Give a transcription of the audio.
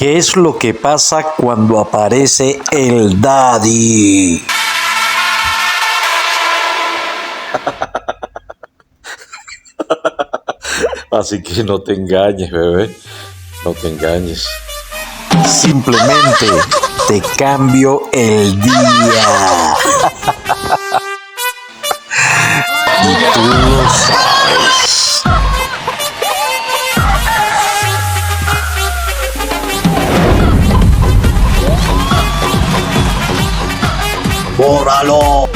¿Qué es lo que pasa cuando aparece el Daddy? Así que no te engañes, bebé. No te engañes. Simplemente te cambio el día. Y tú lo sabes. ¡Bórralo!